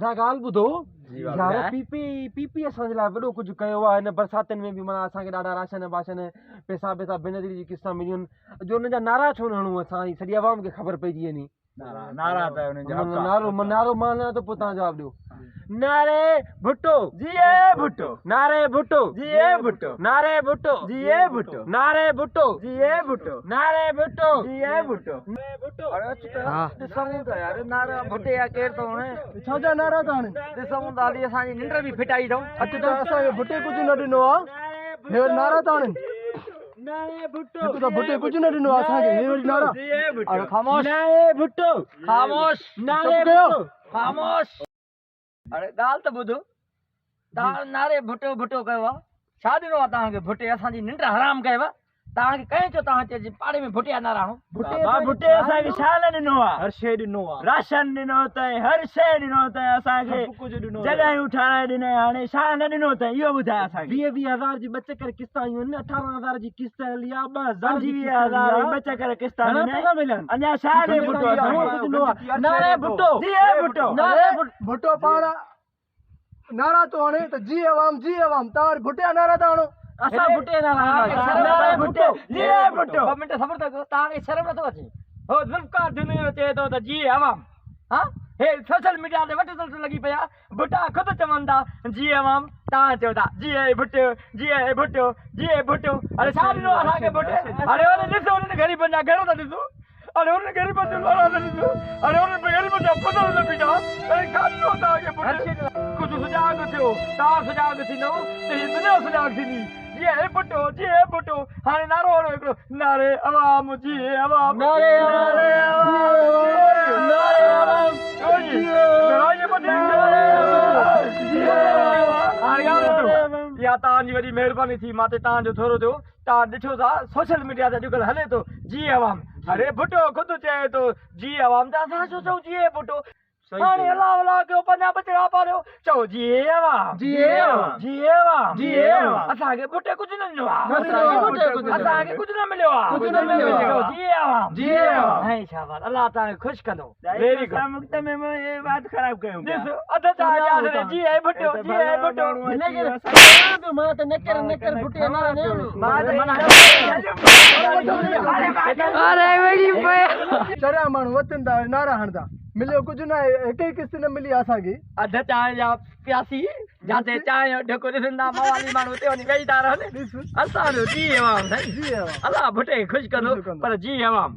ॻाल्हि ॿुधो यार पीपी असांजे लाइ वॾो कुझु कयो आहे हिन बरसातियुनि में बि माना असांखे ॾाढा राशन वाशन पैसा बिनदरी जी किस्तां मिलियूं जो हुननि जा नारा छो न हणूं असां सॼी आवाम खे ख़बर पइजी वञे नारो माना त पोइ तव्हां जवाबु ॾियो नारे भुट्टो जीए भुट्टो नारे भुट्टो जीए भुट्टो नारे भुट्टो जीए भुट्टो नारे भुट्टो जीए भुट्टो नारे भुट्टो जीए भुट्टो ॾिसूं था यार नारा भुट्टे या केरु थो हणे छाजा नारा था हणे ॾिसूं था हली असांजी निंड बि फिटाई अथऊं अचु त असांखे भुट्टे कुझु न ॾिनो आहे हे नारा था हणनि नारे भुट्टो भुट्टे कुझु न ॾिनो आहे असांखे हे वरी नारा अरे ख़ामोश नारे भुट्टो ख़ामोश नारे भुट्टो ख़ामोश अरे ॻाल्हि त ॿुधो तव्हां नारे भुट्टो भुट्टो कयो आहे छा ॾिनो आहे तव्हांखे भुट्टे असांजी निंड हराम कयव तव्हांखे कंहिं चयो तव्हां चइजे पाड़े में भुट्टे नारा हणो भुट्टे असांखे छा न ॾिनो आहे हर शइ ॾिनो आहे राशन ॾिनो अथई हर शइ ॾिनो अथई असांखे जॻहियूं ठाराए ॾिनई हाणे छा न ॾिनो अथई इहो ॿुधाए असांखे 20,000 जी ॿ चकर किस्तां आयूं आहिनि 18,000 जी किस्त हली आहे 20,000 ॿ चकर किस्तां मिलनि अञा छा ॾे भुट्टो नारे भुट्टो जीए भुट्टो नारे भुट्टो पाण नारा तो हणे त जी अवाम तव्हां भुट्टे नारा था हणो असां भुट्टे नारे भुट्टो जीए भुट्टो 2 मिंट सबर कयो तव्हांखे शर्म नथो अचे हो ज़ुल्फ़कार दुनिया चए थो त जी अवाम हा हे सोशल मीडिया ते वट सल्ट लॻी पिया भुट्टा ख़ुदि चवनि था जी अवाम तव्हां चओ था जीए भुट्टो जीए भुट्टो जीए भुट्टो अरे छा ॾिनो असांखे भुट्टे अरे हुन ॾिसो हुननि ग़रीबनि जा घर था ॾिसो अरे हुन ग़रीबनि जो नारा था ॾिसो अरे हुन ग़रीबनि जा फसल था पीटा अरे छा ॾिनो तव्हांखे भुट्टे कुझु सुजाॻ थियो तव्हां सुजाॻ थींदो त हीअ दुनिया सुजाॻ थींदी जीए भुट्टो हाणे नारो हणो हिकिड़ो नारे अवाम जीए अवाम नारे या तव्हांजी वॾी महिरबानी थी मां ते तव्हांजो थोरो थियो तव्हां ॾिठो था सोशल मीडिया ते अॼुकल्ह हले थो जी अवाम अरे भुट्टो ख़ुदि चए थो जी अवाम त असां छो चऊं जीए भुट्टो हाणे अला कयो पंहिंजा बचड़ा पालियो चओ जीए अवाम असांखे भुट्टे कुझु न ॾिनो आहे असांखे कुझु न मिलियो आहे जीए अवाम ऐं शाबाश अलाह तव्हांखे ख़ुशि कंदो वेरी गुड में बात ख़राब कयूं अध चाहे जीए भुट्टो जीए भुट्टो मां त नकर भुट्टे नारा न अरे वेड़ी पे चरिया माण्हू वतन था नारा हणंदा मिलियो कुझु न हिकु ई किस्त न मिली असांखे अध चांहि जा प्यासी जाते चांहि जो ढको ॾिसंदा मवाली माण्हू उते वञी वेही था रहनि असांजो जी अवाम अलाह भुट्टे ख़ुशि कंदो पर जी अवाम